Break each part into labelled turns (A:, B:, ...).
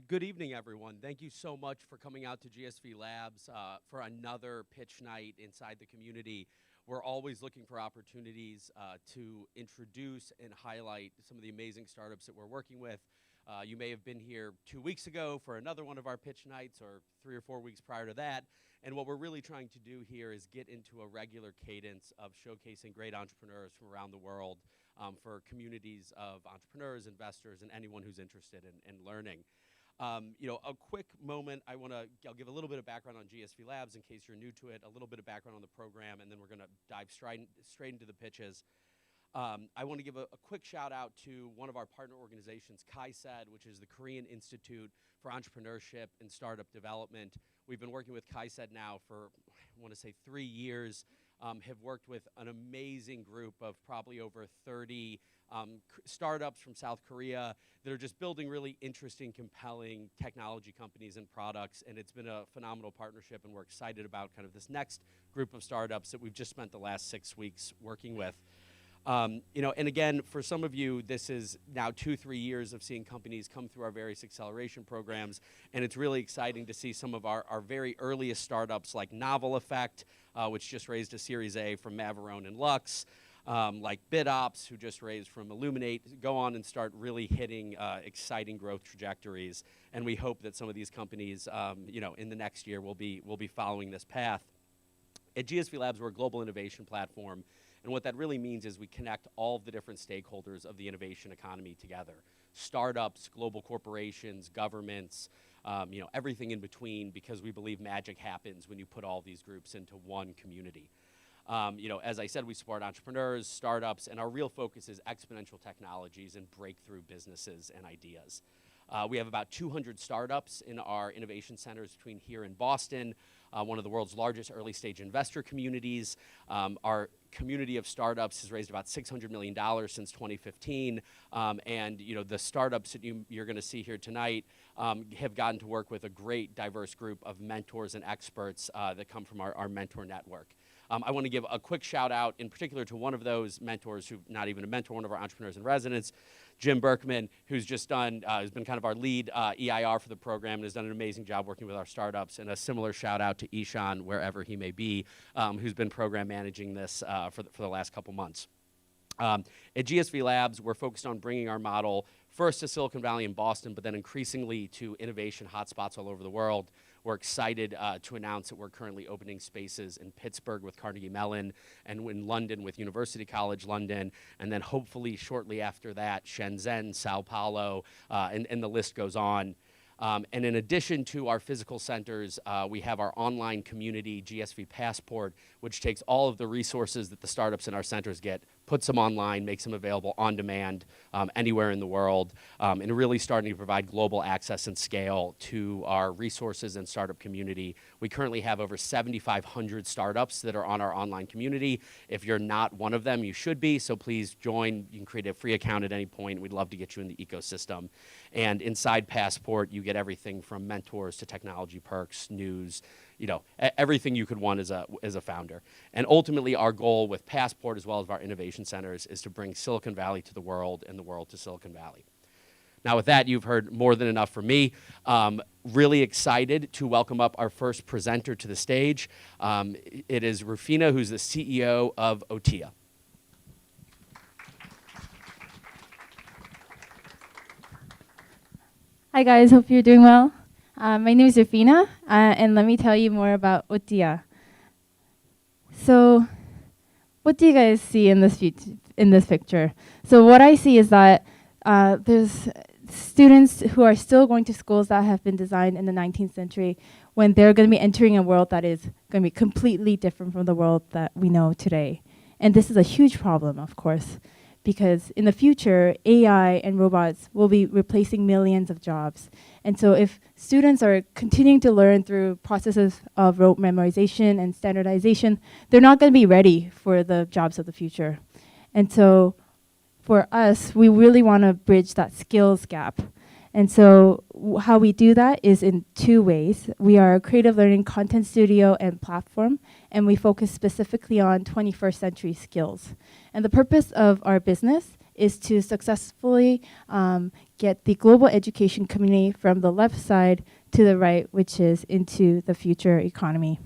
A: Good evening, everyone. Thank you so much for coming out to GSVlabs for another pitch night inside the community. We're always looking for opportunities to introduce and highlight some of the amazing startups that we're working with. You may have been here 2 weeks ago for another one of our pitch nights, or 3 or 4 weeks prior to that. And what we're really trying to do here is get into a regular cadence of showcasing great entrepreneurs from around the world for communities of entrepreneurs, investors, and anyone who's interested in learning. A quick moment, I'll give a little bit of background on GSVlabs in case you're new to it, a little bit of background on the program, and then we're going to dive straight into the pitches. I want to give a quick shout out to one of our partner organizations, KaiSed, which is the Korean Institute for Entrepreneurship and Startup Development. We've been working with KaiSed now for, I want to say, 3 years, have worked with an amazing group of probably over 30 startups from South Korea that are just building really interesting, compelling technology companies and products, and it's been a phenomenal partnership, and we're excited about kind of this next group of startups that we've just spent the last 6 weeks working with. And again, for some of you, this is now 2-3 years of seeing companies come through our various acceleration programs, and it's really exciting to see some of our very earliest startups like Novel Effect, which just raised a Series A from Mavarone and Lux, like BitOps, who just raised from Illuminate, go on and start really hitting exciting growth trajectories. And we hope that some of these companies, in the next year will be following this path. At GSVlabs, we're a global innovation platform. And what that really means is we connect all of the different stakeholders of the innovation economy together. Startups, global corporations, governments, everything in between, because we believe magic happens when you put all these groups into one community. As I said, we support entrepreneurs, startups, and our real focus is exponential technologies and breakthrough businesses and ideas. We have about 200 startups in our innovation centers between here and Boston, one of the world's largest early stage investor communities. Our community of startups has raised about $600 million since 2015. The startups that you're going to see here tonight have gotten to work with a great diverse group of mentors and experts that come from our mentor network. I want to give a quick shout out in particular to one of those mentors, who's not even a mentor, one of our entrepreneurs in residence, Jim Berkman, who's just done, has been kind of our lead EIR for the program and has done an amazing job working with our startups. And a similar shout out to Ishan, wherever he may be, who's been program managing this for the last couple months. At GSVlabs, we're focused on bringing our model first to Silicon Valley and Boston, but then increasingly to innovation hotspots all over the world. We're excited to announce that we're currently opening spaces in Pittsburgh with Carnegie Mellon and in London with University College London, and then hopefully shortly after that, Shenzhen, Sao Paulo, and the list goes on. And in addition to our physical centers, we have our online community, GSV Passport, which takes all of the resources that the startups in our centers get, puts them online, makes them available on demand anywhere in the world, and really starting to provide global access and scale to our resources and startup community. We currently have over 7,500 startups that are on our online community. If you're not one of them, you should be, so please join. You can create a free account at any point. We'd love to get you in the ecosystem. And inside Passport, you get everything from mentors to technology perks, news, everything you could want as a founder. And ultimately, our goal with Passport, as well as our innovation centers, is to bring Silicon Valley to the world and the world to Silicon Valley. Now, with that, you've heard more than enough from me. Really excited to welcome up our first presenter to the stage. It is Rufina, who's the CEO of Ottiya.
B: Hi guys, hope you're doing well. My name is Rufina, and let me tell you more about Ottiya. So, what do you guys see in this picture? So what I see is that there's students who are still going to schools that have been designed in the 19th century when they're going to be entering a world that is going to be completely different from the world that we know today. And this is a huge problem, of course, because in the future, AI and robots will be replacing millions of jobs. And so if students are continuing to learn through processes of rote memorization and standardization, they're not going to be ready for the jobs of the future. And so for us, we really want to bridge that skills gap. And so how we do that is in 2 ways. We are a creative learning content studio and platform, and we focus specifically on 21st century skills. And the purpose of our business is to successfully get the global education community from the left side to the right, which is into the future economy.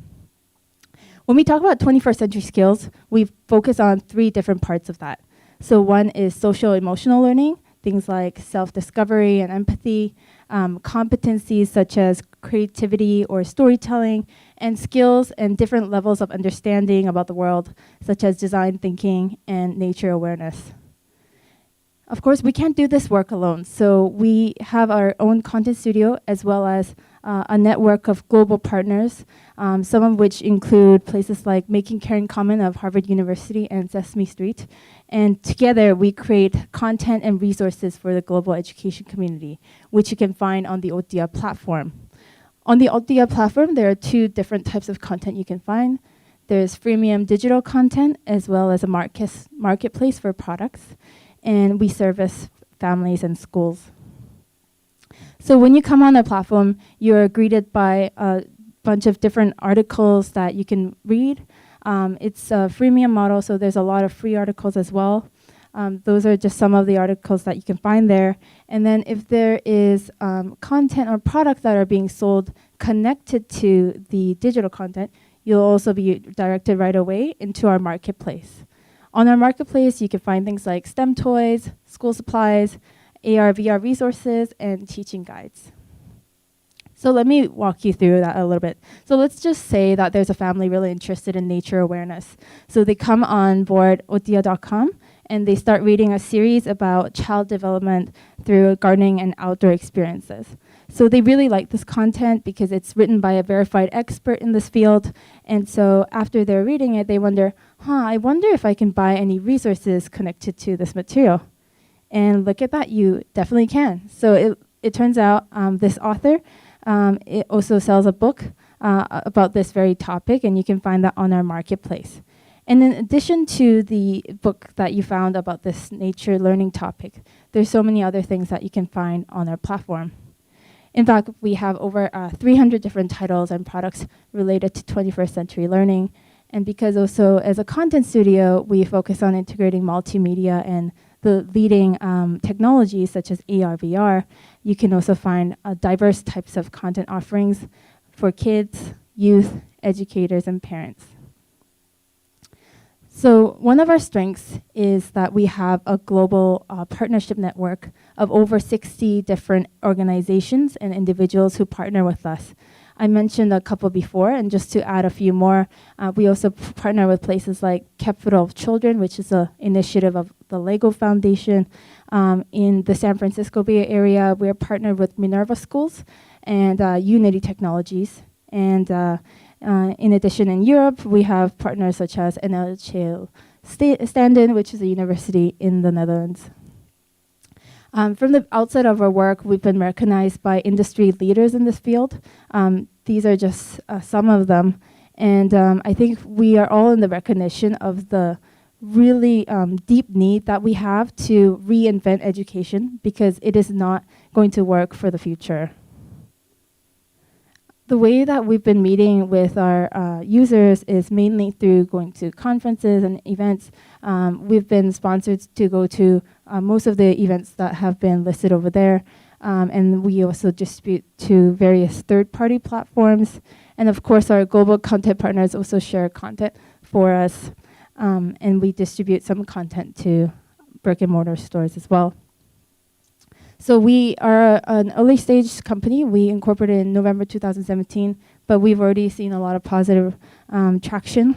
B: When we talk about 21st century skills, we focus on 3 different parts of that. So one is social emotional learning, things like self-discovery and empathy, competencies such as creativity or storytelling, and skills and different levels of understanding about the world, such as design thinking and nature awareness. Of course, we can't do this work alone, so we have our own content studio as well as a network of global partners, some of which include places like Making Caring Common of Harvard University and Sesame Street. And together, we create content and resources for the global education community, which you can find on the Ottiya platform. On the Ottiya platform, there are 2 different types of content you can find. There's freemium digital content as well as a marketplace for products. And we service families and schools. So when you come on the platform, you're greeted by a bunch of different articles that you can read. It's a freemium model, so there's a lot of free articles as well. Those are just some of the articles that you can find there. And then if there is content or products that are being sold connected to the digital content, you'll also be directed right away into our marketplace. On our marketplace, you can find things like STEM toys, school supplies, AR, VR resources, and teaching guides. So let me walk you through that a little bit. So let's just say that there's a family really interested in nature awareness. So they come on board Ottiya.com and they start reading a series about child development through gardening and outdoor experiences. So they really like this content because it's written by a verified expert in this field. And so after they're reading it, they wonder, I wonder if I can buy any resources connected to this material. And look at that, you definitely can. So it turns out this author, it also sells a book about this very topic, and you can find that on our marketplace. And in addition to the book that you found about this nature learning topic, there's so many other things that you can find on our platform. In fact, we have over 300 different titles and products related to 21st century learning. And because also as a content studio, we focus on integrating multimedia and the leading technologies such as AR, VR, you can also find diverse types of content offerings for kids, youth, educators, and parents. So one of our strengths is that we have a global partnership network of over 60 different organizations and individuals who partner with us. I mentioned a couple before, and just to add a few more, we also partner with places like Capital of Children, which is an initiative of the Lego Foundation. In the San Francisco Bay Area, we're partnered with Minerva Schools and Unity Technologies. And in addition, in Europe, we have partners such as NHL Standen, which is a university in the Netherlands. From the outset of our work, we've been recognized by industry leaders in this field. These are just some of them. And I think we are all in the recognition of the really deep need that we have to reinvent education because it is not going to work for the future. The way that we've been meeting with our users is mainly through going to conferences and events. We've been sponsored to go to most of the events that have been listed over there. And we also distribute to various third-party platforms. And of course, our global content partners also share content for us. And we distribute some content to brick-and-mortar stores as well. So we are an early-stage company. We incorporated in November 2017, but we've already seen a lot of positive traction.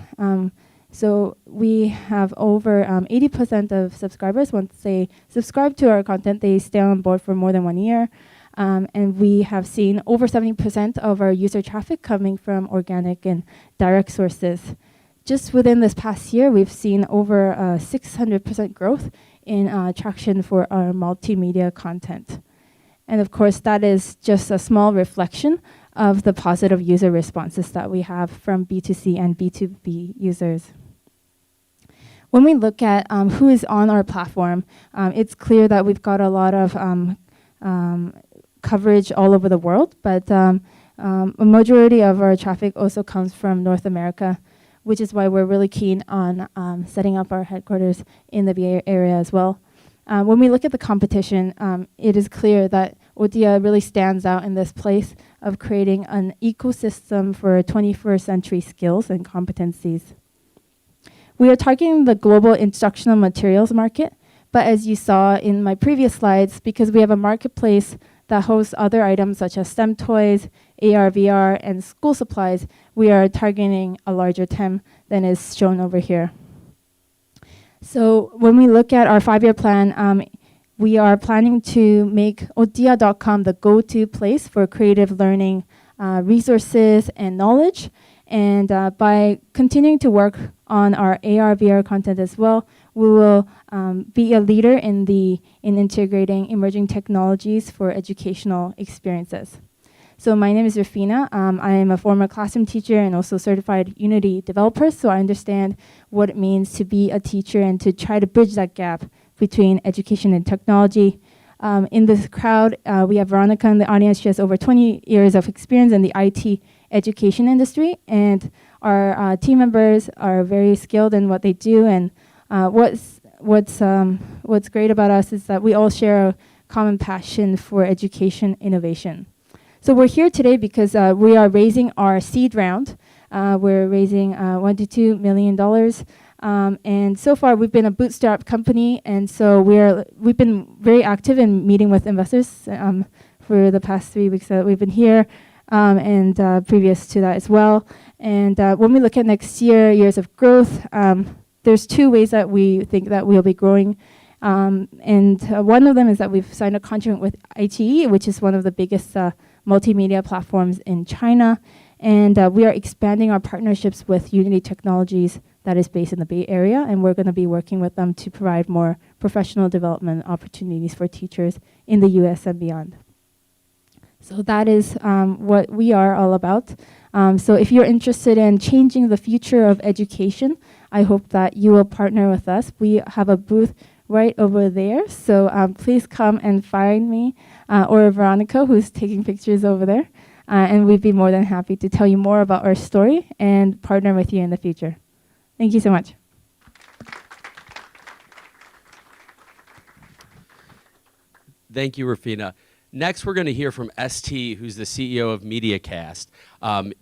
B: So we have over 80% of subscribers. Once they subscribe to our content, they stay on board for more than 1 year. And we have seen over 70% of our user traffic coming from organic and direct sources. Just within this past year, we've seen over 600% growth in traction for our multimedia content. And of course, that is just a small reflection of the positive user responses that we have from B2C and B2B users. When we look at who is on our platform, it's clear that we've got a lot of coverage all over the world, but a majority of our traffic also comes from North America, which is why we're really keen on setting up our headquarters in the Bay Area as well. When we look at the competition, it is clear that Ottiya really stands out in this place of creating an ecosystem for 21st century skills and competencies. We are targeting the global instructional materials market, but as you saw in my previous slides, because we have a marketplace that hosts other items such as STEM toys, AR, VR, and school supplies, we are targeting a larger TAM than is shown over here. So when we look at our 5-year plan, we are planning to make Ottiya.com the go-to place for creative learning resources and knowledge. And by continuing to work on our AR, VR content as well, we will be a leader in integrating emerging technologies for educational experiences. So my name is Rafina. I am a former classroom teacher and also certified Unity developer, so I understand what it means to be a teacher and to try to bridge that gap between education and technology. In this crowd, we have Veronica in the audience. She has over 20 years of experience in the IT education industry, and our team members are very skilled in what they do. And what's great about us is that we all share a common passion for education innovation. So we're here today because we are raising our seed round. We're raising $1 to $2 million. And so far, we've been a bootstrap company, and so we've been very active in meeting with investors for the past 3 weeks that we've been here, and previous to that as well. And when we look at next years of growth, there's 2 ways that we think that we'll be growing. And one of them is that we've signed a contract with ITE, which is one of the biggest multimedia platforms in China. And we are expanding our partnerships with Unity Technologies that is based in the Bay Area, and we're going to be working with them to provide more professional development opportunities for teachers in the US and beyond. So that is what we are all about. So if you're interested in changing the future of education, I hope that you will partner with us. We have a booth right over there, so please come and find me or Veronica, who's taking pictures over there. And we'd be more than happy to tell you more about our story and partner with you in the future. Thank you so much.
A: Thank you, Rafina. Next, we're going to hear from ST, who's the CEO of Mediacast.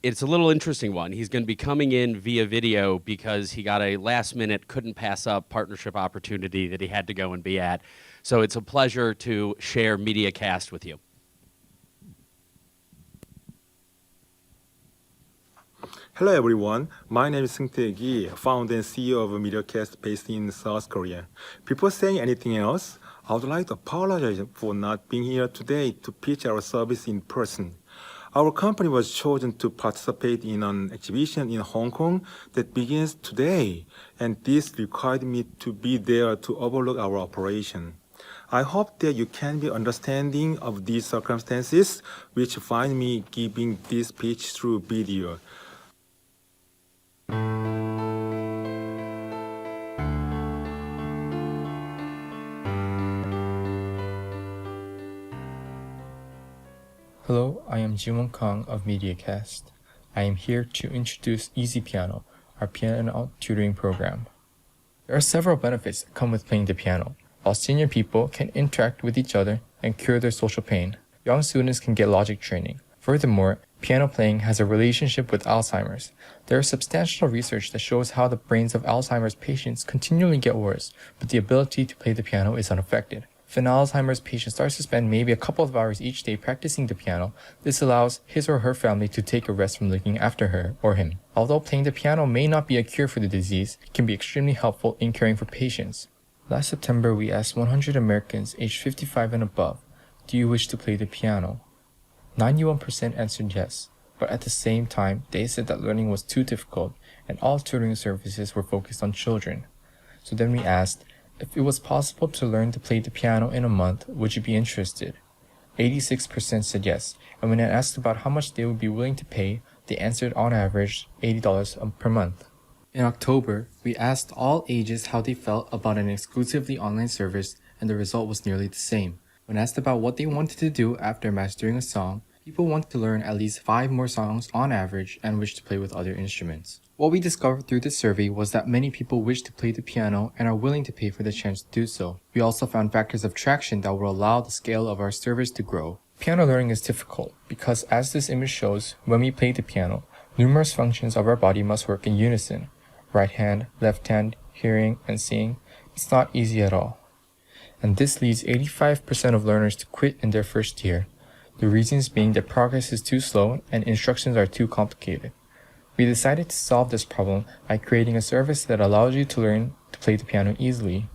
A: It's a little interesting one. He's going to be coming in via video because he got a last-minute, couldn't-pass-up partnership opportunity that he had to go and be at. So it's a pleasure to share Mediacast with you.
C: Hello everyone, my name is Seung-tae Gi, founder and CEO of Mediacast based in South Korea. Before saying anything else, I would like to apologize for not being here today to pitch our service in person. Our company was chosen to participate in an exhibition in Hong Kong that begins today, and this required me to be there to overlook our operation. I hope that you can be understanding of these circumstances, which find me giving this pitch through video.
D: Hello, I am Jiwon Kang of Mediacast. I am here to introduce Easy Piano, our piano tutoring program. There are several benefits that come with playing the piano. While senior people can interact with each other and cure their social pain, young students can get logic training. Furthermore, piano playing has a relationship with Alzheimer's. There is substantial research that shows how the brains of Alzheimer's patients continually get worse, but the ability to play the piano is unaffected. If an Alzheimer's patient starts to spend maybe a couple of hours each day practicing the piano, this allows his or her family to take a rest from looking after her or him. Although playing the piano may not be a cure for the disease, it can be extremely helpful in caring for patients. Last September, we asked 100 Americans aged 55 and above, "Do you wish to play the piano?" 91% answered yes, but at the same time, they said that learning was too difficult and all tutoring services were focused on children. So then we asked, if it was possible to learn to play the piano in a month, would you be interested? 86% said yes, and when I asked about how much they would be willing to pay, they answered on average $80 per month. In October, we asked all ages how they felt about an exclusively online service, and the result was nearly the same. When asked about what they wanted to do after mastering a song, People want to learn at least 5 more songs on average and wish to play with other instruments. What we discovered through this survey was that many people wish to play the piano and are willing to pay for the chance to do so. We also found factors of traction that will allow the scale of our service to grow. Piano learning is difficult because, as this image shows, when we play the piano, numerous functions of our body must work in unison. Right hand, left hand, hearing, and seeing. It's not easy at all. And this leads 85% of learners to quit in their first year. The reasons being that progress is too slow and instructions are too complicated. We decided to solve this problem by creating a service that allows you to learn to play the piano easily.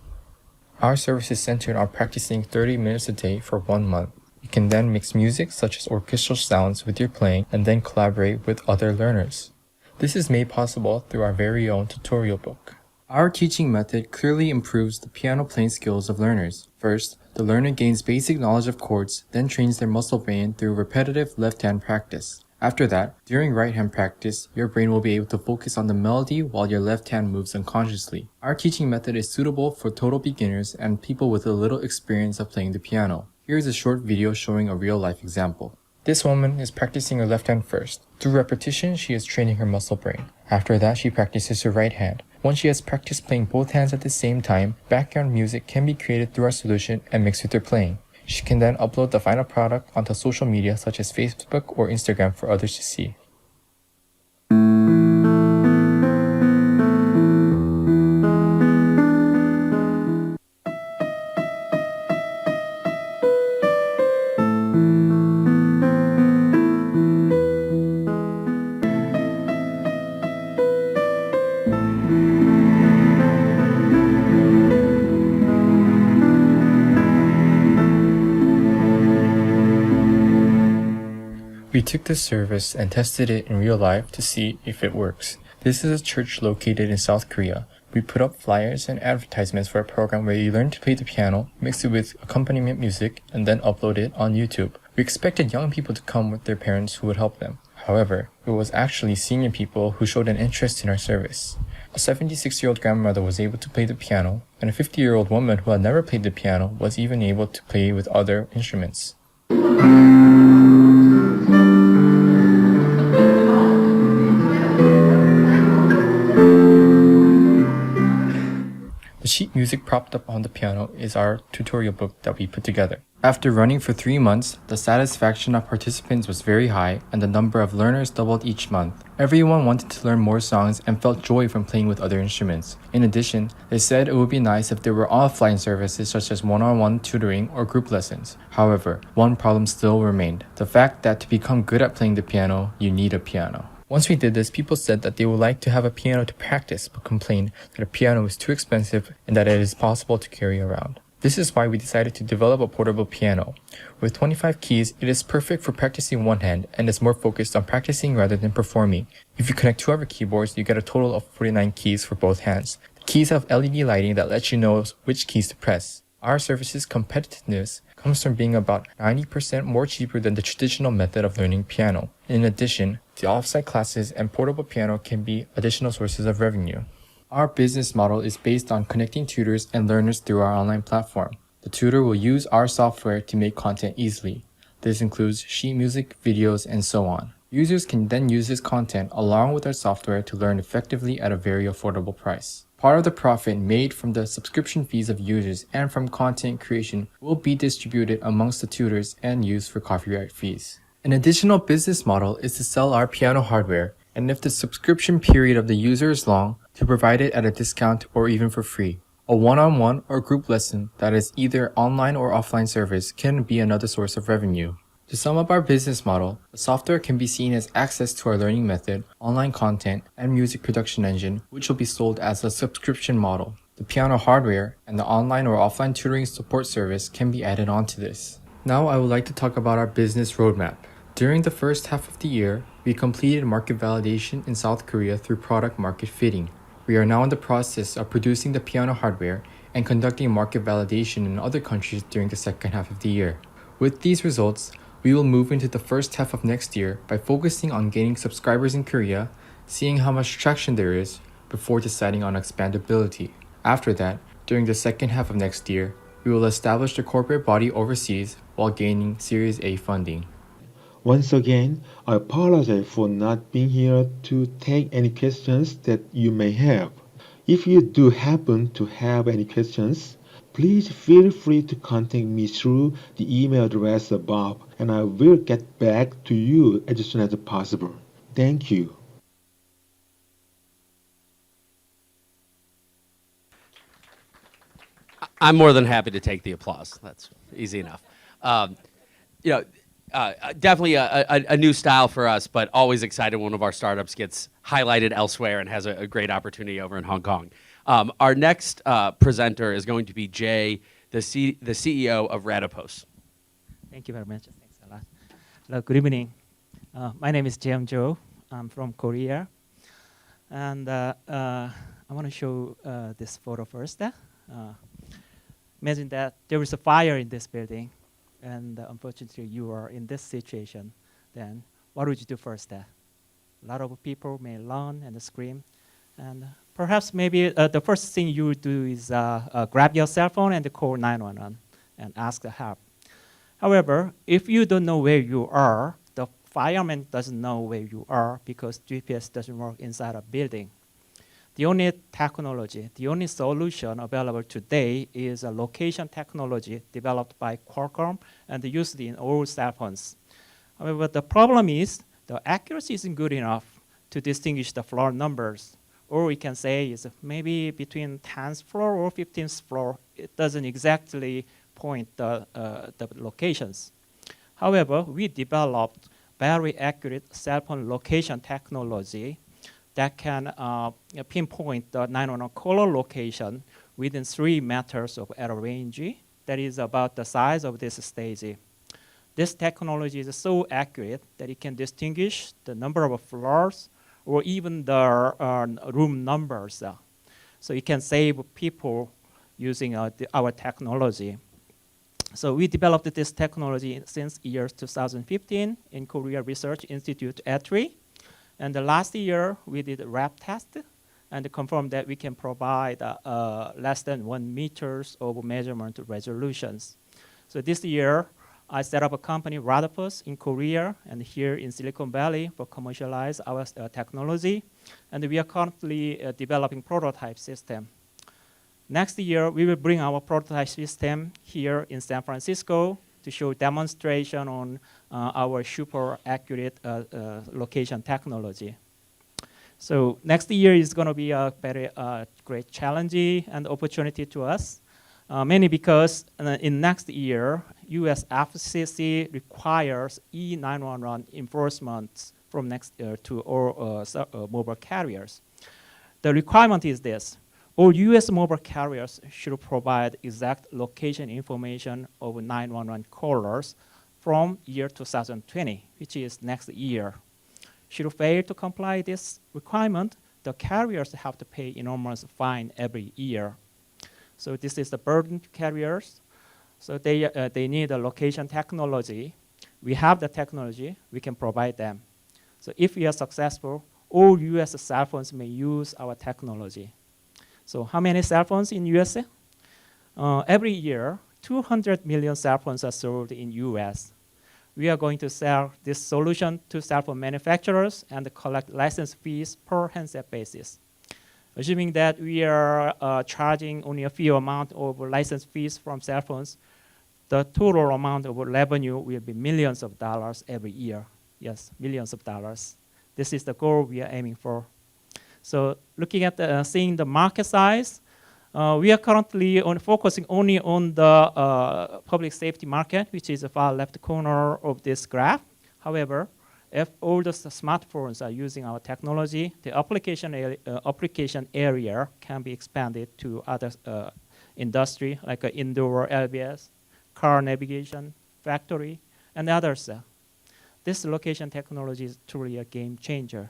D: Our service is centered on practicing 30 minutes a day for 1 month. You can then mix music such as orchestral sounds with your playing and then collaborate with other learners. This is made possible through our very own tutorial book. Our teaching method clearly improves the piano playing skills of learners. First, the learner gains basic knowledge of chords, then trains their muscle brain through repetitive left-hand practice. After that, during right-hand practice, your brain will be able to focus on the melody while your left hand moves unconsciously. Our teaching method is suitable for total beginners and people with a little experience of playing the piano. Here's a short video showing a real-life example. This woman is practicing her left hand first. Through repetition, she is training her muscle brain. After that, she practices her right hand. Once she has practiced playing both hands at the same time, background music can be created through our solution and mixed with her playing. She can then upload the final product onto social media such as Facebook or Instagram for others to see. We took this service and tested it in real life to see if it works. This is a church located in South Korea. We put up flyers and advertisements for a program where you learn to play the piano, mix it with accompaniment music, and then upload it on YouTube. We expected young people to come with their parents who would help them. However, it was actually senior people who showed an interest in our service. A 76-year-old grandmother was able to play the piano, and a 50-year-old woman who had never played the piano was even able to play with other instruments. The sheet music propped up on the piano is our tutorial book that we put together. After running for 3 months, the satisfaction of participants was very high and the number of learners doubled each month. Everyone wanted to learn more songs and felt joy from playing with other instruments. In addition, they said it would be nice if there were offline services such as one-on-one tutoring or group lessons. However, one problem still remained: the fact that to become good at playing the piano, you need a piano. Once we did this, people said that they would like to have a piano to practice, but complained that a piano is too expensive and that it is possible to carry around. This is why we decided to develop a portable piano. With 25 keys, it is perfect for practicing one hand and is more focused on practicing rather than performing. If you connect 2 other keyboards, you get a total of 49 keys for both hands. The keys have LED lighting that lets you know which keys to press. Our service's competitiveness comes from being about 90% more cheaper than the traditional method of learning piano. In addition, the offsite classes and portable piano can be additional sources of revenue. Our business model is based on connecting tutors and learners through our online platform. The tutor will use our software to make content easily. This includes sheet music, videos, and so on. Users can then use this content along with our software to learn effectively at a very affordable price. Part of the profit made from the subscription fees of users and from content creation will be distributed amongst the tutors and used for copyright fees. An additional business model is to sell our piano hardware, and if the subscription period of the user is long, to provide it at a discount or even for free. A one-on-one or group lesson that is either online or offline service can be another source of revenue. To sum up our business model, the software can be seen as access to our learning method, online content, and music production engine, which will be sold as a subscription model. The piano hardware and the online or offline tutoring support service can be added onto this. Now I would like to talk about our business roadmap. During the first half of the year, we completed market validation in South Korea through product market fitting. We are now in the process of producing the piano hardware and conducting market validation in other countries during the second half of the year. With these results, we will move into the first half of next year by focusing on gaining subscribers in Korea, seeing how much traction there is, before deciding on expandability. After that, during the second half of next year, we will establish the corporate body overseas while gaining Series A funding.
C: Once again, I apologize for not being here to take any questions that you may have. If you do happen to have any questions, please feel free to contact me through the email address above, and I will get back to you as soon as possible. Thank you.
A: I'm more than happy to take the applause. That's easy enough. You know, definitely a new style for us, but always excited when one of our startups gets highlighted elsewhere and has a great opportunity over in Hong Kong. Our next presenter is going to be Jay, the CEO of Radopos.
E: Thank you very much. Thanks a lot. Hello, good evening. My name is Jae Jo. I'm from Korea. And I want to show this photo first. Imagine that there is a fire in this building, and unfortunately you are in this situation. Then what would you do first? A lot of people may run and scream. And perhaps maybe the first thing you would do is grab your cell phone and call 911 and ask for help. However, if you don't know where you are, the fireman doesn't know where you are because GPS doesn't work inside a building. The only technology, the only solution available today is a location technology developed by Qualcomm and used in all cell phones. However, the problem is the accuracy isn't good enough to distinguish the floor numbers. Or we can say is maybe between 10th floor or 15th floor, it doesn't exactly point the locations. However, we developed very accurate cell phone location technology that can pinpoint the 911 caller location within 3 meters of error range. That is about the size of this stage. This technology is so accurate that it can distinguish the number of floors or even the room numbers. So it can save people using our technology. So we developed this technology since year 2015 in Korea Research Institute EdTech. And the last year, we did a RAP test and confirmed that we can provide less than 1 meters of measurement resolutions. So this year, I set up a company, Radopos, in Korea and here in Silicon Valley for commercialize our technology. And we are currently developing prototype system. Next year, we will bring our prototype system here in San Francisco to show demonstration on our super accurate location technology. So next year is going to be a very great challenge and opportunity to us, mainly because in next year, US FCC requires E911 enforcement from next year to all mobile carriers. The requirement is this. All US mobile carriers should provide exact location information of 911 callers from year 2020, which is next year. Should fail to comply this requirement, the carriers have to pay enormous fine every year. So this is the burden to carriers. So they need a location technology. We have the technology, we can provide them. So if we are successful, all US cell phones may use our technology. So how many cell phones in USA? Every year, 200 million cell phones are sold in US. We are going to sell this solution to cell phone manufacturers and collect license fees per handset basis. Assuming that we are charging only a few amount of license fees from cell phones, the total amount of revenue will be millions of dollars every year. Yes, millions of dollars. This is the goal we are aiming for. So looking at seeing the market size, we are currently focusing only on the public safety market, which is the far left corner of this graph. However, if all the smartphones are using our technology, the application area can be expanded to other industry, like indoor LBS, car navigation, factory, and others. This location technology is truly a game changer.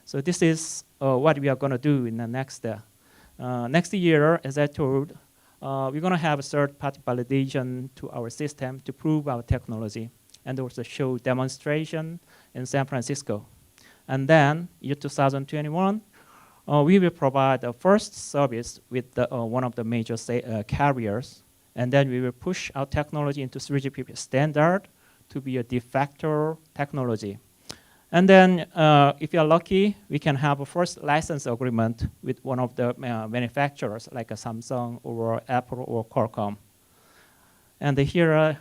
E: So this is what we are going to do in the next year, as I told, we're going to have a third-party validation to our system to prove our technology and also show demonstration in San Francisco. And then, year 2021, we will provide the first service with one of the major carriers. And then we will push our technology into 3GPP standard to be a de facto technology. And then if you're lucky, we can have a first license agreement with one of the manufacturers like a Samsung or Apple or Qualcomm. And here are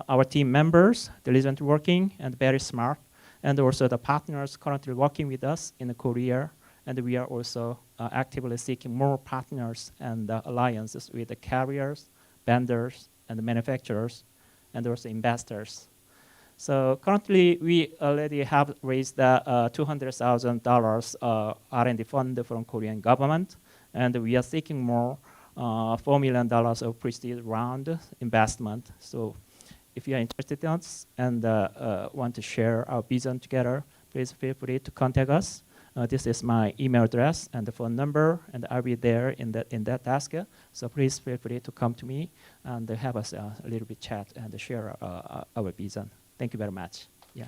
E: our team members, diligently working and very smart, and also the partners currently working with us in Korea. And we are also actively seeking more partners and alliances with the carriers, vendors, and the manufacturers, and also investors. So currently, we already have raised $200,000 R&D fund from Korean government, and we are seeking more $4 million of pre-seed round investment. So if you are interested in us and want to share our vision together, please feel free to contact us. This is my email address and the phone number, and I'll be there in that task. So please feel free to come to me and have us a little bit chat and share our vision. Thank you very much. Yeah.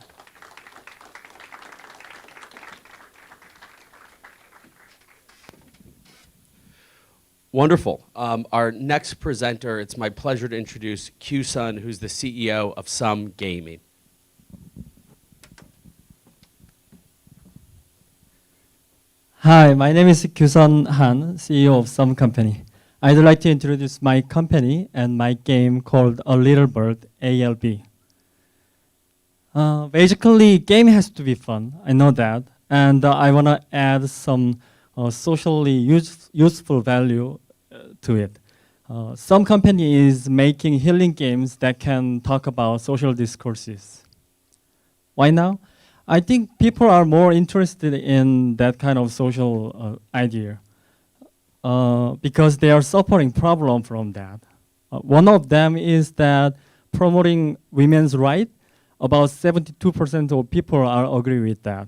A: Wonderful. Our next presenter, it's my pleasure to introduce Q-Sun, who's the CEO of Some Gaming.
F: Hi, my name is Kyusun Han, CEO of Some Company. I'd like to introduce my company and my game called A Little Bird, ALB. Basically, game has to be fun, I know that. And I want to add some socially useful value to it. Some company is making healing games that can talk about social discourses. Why now? I think people are more interested in that kind of social idea because they are suffering problem from that. One of them is that promoting women's rights, about 72% of people are agree with that.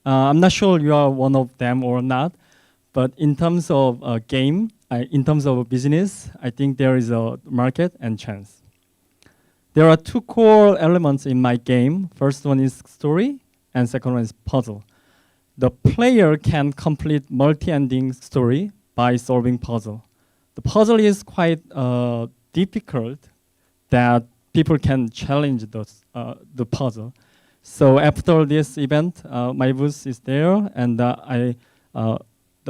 F: I'm not sure you are one of them or not, but in terms of game, in terms of business, I think there is a market and chance. There are two core elements in my game. First one is story, and second one is puzzle. The player can complete multi-ending story by solving puzzle. The puzzle is quite difficult that people can challenge the puzzle. So after this event, my booth is there, and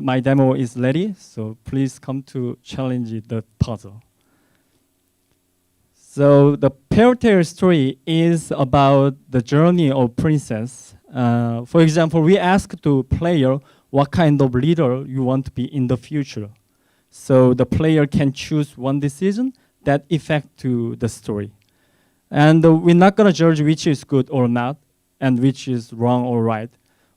F: my demo is ready. So please come to challenge the puzzle. So the fairytale story is about the journey of princess. For example, we ask the player what kind of leader you want to be in the future. So the player can choose one decision that affect to the story. And we're not gonna judge which is good or not, and which is wrong or right.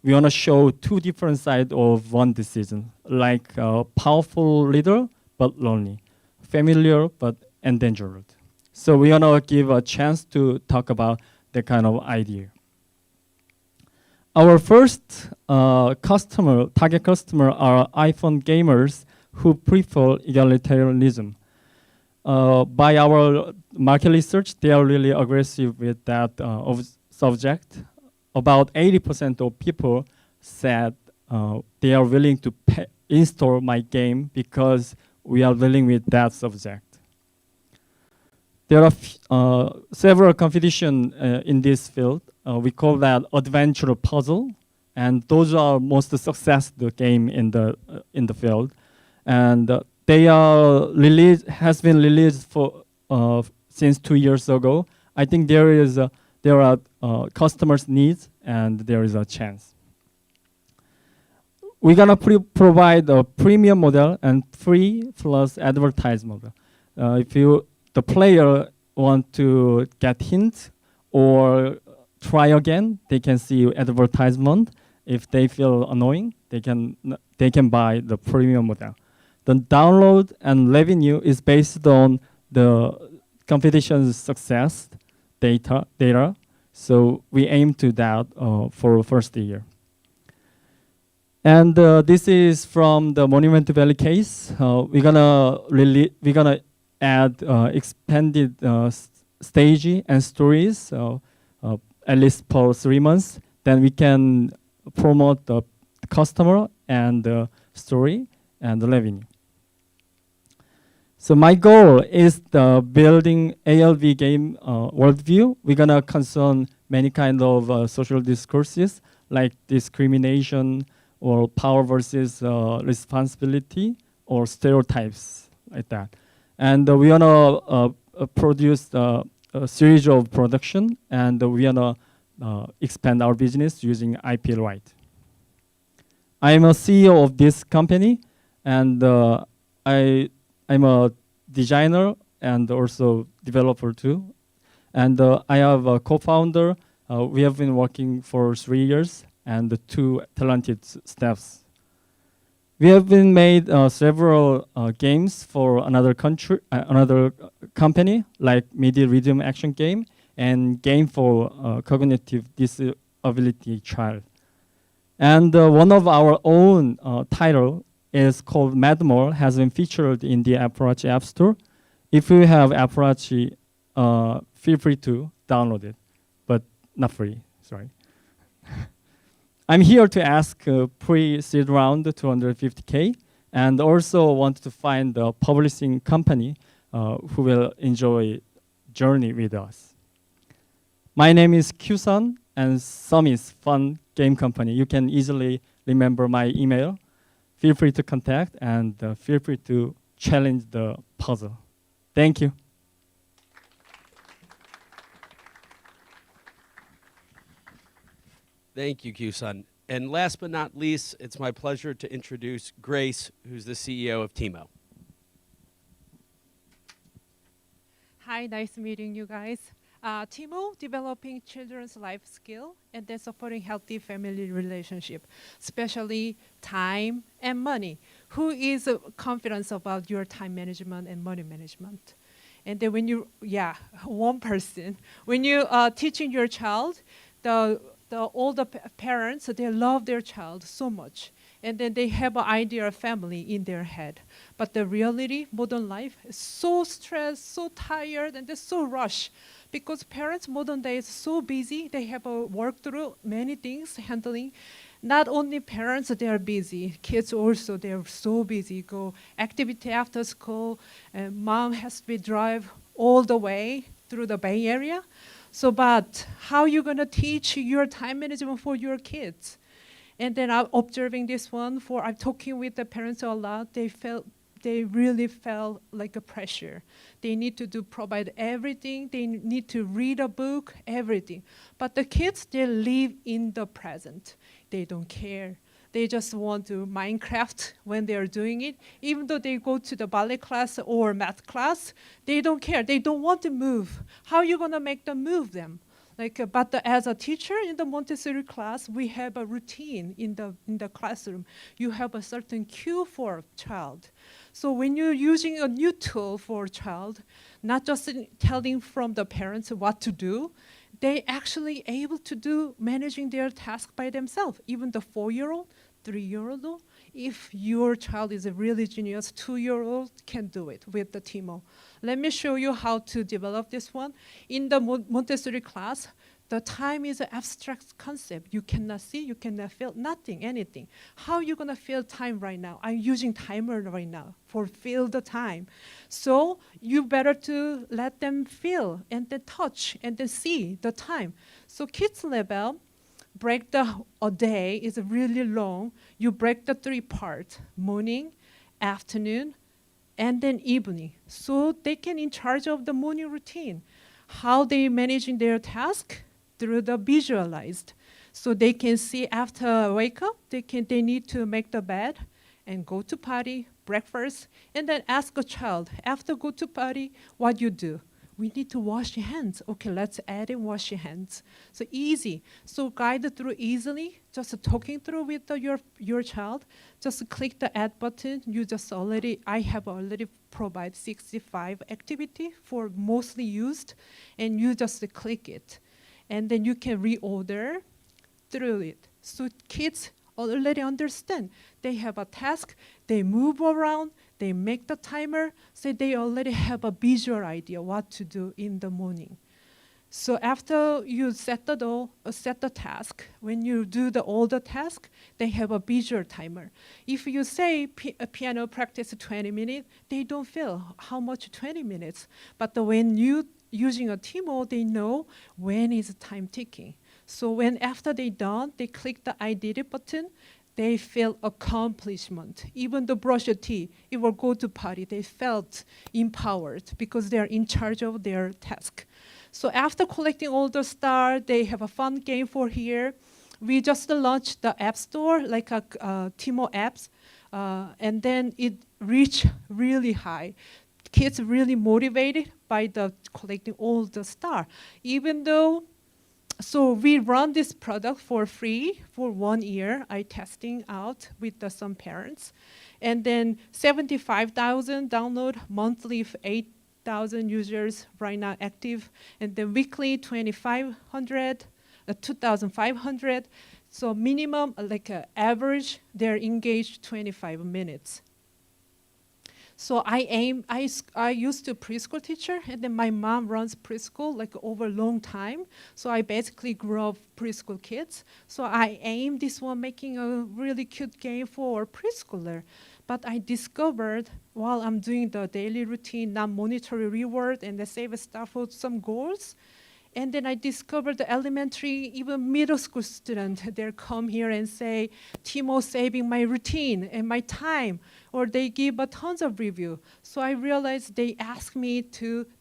F: We wanna show two different sides of one decision, like a powerful leader, but lonely, familiar, but endangered. So we wanna give a chance to talk about that kind of idea. Our first target customer are iPhone gamers who prefer egalitarianism. By our market research, they are really aggressive with that subject. About 80% of people said they are willing to install my game because we are dealing with that subject. There are several competitions in this field. We call that adventure puzzle, and those are most successful game in the field. And they are has been released for since 2 years ago. I think there are customers' needs, and there is a chance. We're gonna provide a premium model and free plus advertised model. If the player want to get hints or try again, they can see advertisement. If they feel annoying, they can buy the premium model. The download and revenue is based on the competition's success data. So we aim to that for first year. And this is from the Monument Valley case. We're gonna add expanded stage and stories at least for 3 months. Then we can promote the customer and the story and the revenue. So my goal is the building ALV game worldview. We're gonna concern many kind of social discourses like discrimination or power versus responsibility or stereotypes like that. And we wanna produce a series of production, and we wanna expand our business using IP right. I'm a CEO of this company, and I'm a designer and also developer too. And I have a co-founder. We have been working for 3 years and 2 talented staffs. We have been made several games for another company like Media Rhythm Action Game and game for cognitive disability child. And one of our own title is called Madmore, has been featured in the Apple Watch App Store. If you have Apple Watch, feel free to download it, but not free, sorry. I'm here to ask pre-seed round 250K, and also want to find a publishing company who will enjoy journey with us. My name is Q-Sun, and Sum is fun game company. You can easily remember my email. Feel free to contact, and feel free to challenge the puzzle. Thank you.
A: Thank you, Q-Sun. And last but not least, it's my pleasure to introduce Grace, who's the CEO of Timo.
G: Hi, nice meeting you guys. Timo, developing children's life skill and then supporting healthy family relationship, especially time and money. Who is confident about your time management and money management? And then when you, one person, when you are teaching your child, all the parents, they love their child so much. And then they have an idea of family in their head. But the reality, modern life, is so stressed, so tired, and they're so rushed. Because parents modern day is so busy, they have work through many things handling. Not only parents, they are busy. Kids also, they are so busy. Go activity after school, and mom has to drive all the way through the Bay Area. So, but how you gonna teach your time management for your kids? And then I'm observing this one. I'm talking with the parents a lot. They really felt like a pressure. They need to provide everything. They need to read a book, everything. But the kids, they live in the present. They don't care. They just want to Minecraft when they're doing it. Even though they go to the ballet class or math class, they don't care. They don't want to move. How are you gonna make them move them? As a teacher in the Montessori class, we have a routine in the classroom. You have a certain cue for a child. So when you're using a new tool for a child, not just telling from the parents what to do, they actually able to do managing their task by themselves. Even the 4-year-old, 3-year-old, if your child is a really genius, 2-year-old can do it with the Timo. Let me show you how to develop this one. In the Montessori class, the time is an abstract concept. You cannot see, you cannot feel, nothing, anything. How are you gonna feel time right now? I'm using timer right now for feel the time. So you better to let them feel and then touch and then see the time. So kids level, a day is really long. You break the 3 parts, morning, afternoon, and then evening. So they can in charge of the morning routine. How they managing their task? Through the visualized. So they can see after wake up, they need to make the bed and go to party, breakfast, and then ask a child, after go to party, what you do? We need to wash your hands. Okay, let's add in wash your hands. So easy. So guide through easily, just talking through with your child. Just click the add button. I have already provided 65 activity for mostly used, and you just click it. And then you can reorder through it. So kids already understand. They have a task, they move around, they make the timer, so they already have a visual idea what to do in the morning. So after you set the task, when you do all the task, they have a visual timer. If you say a piano practice 20 minutes, they don't feel how much 20 minutes. But when you using a Timo, they know when is time ticking. So when after they done, they click the I did it button, they feel accomplishment. Even the brush your teeth, it will go to party. They felt empowered because they are in charge of their task. So after collecting all the stars, they have a fun game for here. We just launched the app store, like a Timo apps, and then it reached really high. Kids really motivated by the collecting all the stars. Even though, so we run this product for free for 1 year. I testing out with some parents. And then 75,000 download monthly, 8,000 users right now active, and then weekly 2,500, 2,500. So minimum, like average, they're engaged 25 minutes. So I used to preschool teacher, and then my mom runs preschool like over a long time. So I basically grew up preschool kids. So I aim this one making a really cute game for preschooler. But I discovered while I'm doing the daily routine, non-monetary reward, and the save stuff for some goals. And then I discovered the elementary, even middle school student, they come here and say, Timo saving my routine and my time, or they give a tons of review. So I realized they ask me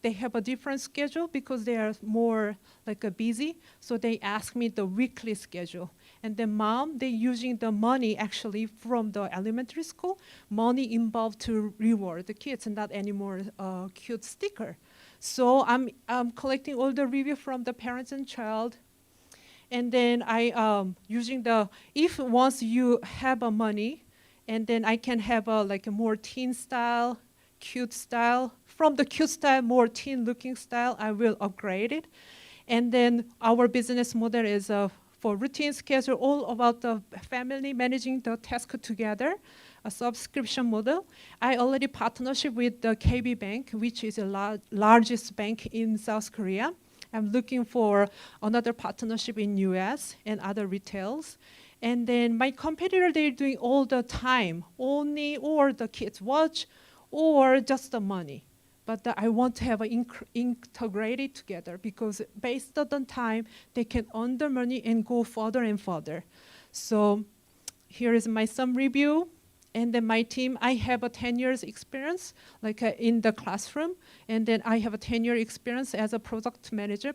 G: they have a different schedule because they are more like busy. So they ask me the weekly schedule. And then mom, they using the money actually from the elementary school, money involved to reward the kids and not anymore cute sticker. So I'm collecting all the review from the parents and child. And then I using if once you have a money, and then I can have like a more teen style, cute style. From the cute style, more teen looking style, I will upgrade it. And then our business model is for routine schedule, all about the family managing the task together, a subscription model. I already partnership with the KB Bank, which is the largest bank in South Korea. I'm looking for another partnership in US and other retails. And then my competitor, they're doing all the time, only or the kids watch or just the money. But I want to have integrated together because based on the time, they can earn the money and go further and further. So here is my some review. And then my team, I have a 10 years experience like in the classroom. And then I have a 10-year experience as a project manager.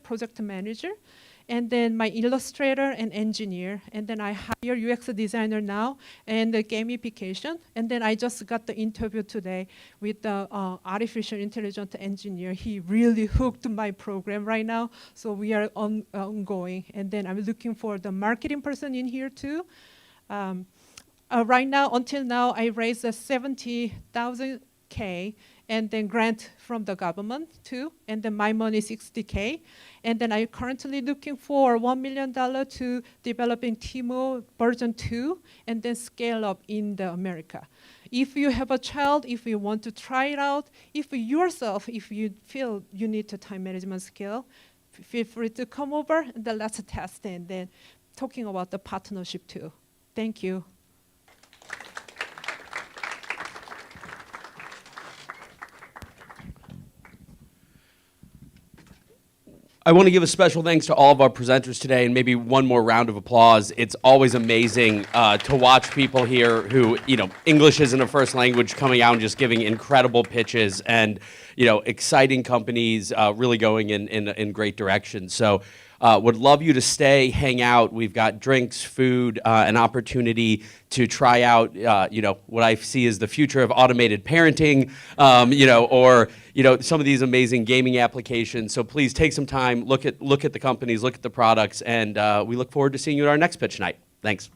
G: And then my illustrator and engineer. And then I hire UX designer now and the gamification. And then I just got the interview today with the artificial intelligence engineer. He really hooked my program right now. So we are ongoing. And then I'm looking for the marketing person in here too. Right now, until now, I raised 70,000 K and then grant from the government too, and then my money 60K. And then I'm currently looking for $1 million to developing Timo version 2 and then scale up in the America. If you have a child, if you want to try it out, if you feel you need a time management skill, feel free to come over and then let's test and then talking about the partnership too. Thank you.
A: I want to give a special thanks to all of our presenters today, and maybe one more round of applause. It's always amazing to watch people here who, English isn't a first language, coming out and just giving incredible pitches, and exciting companies really going in great directions. So would love you to stay, hang out. We've got drinks, food, an opportunity to try out, what I see as the future of automated parenting, or some of these amazing gaming applications. So please take some time, look at the companies, look at the products, and we look forward to seeing you at our next pitch night. Thanks.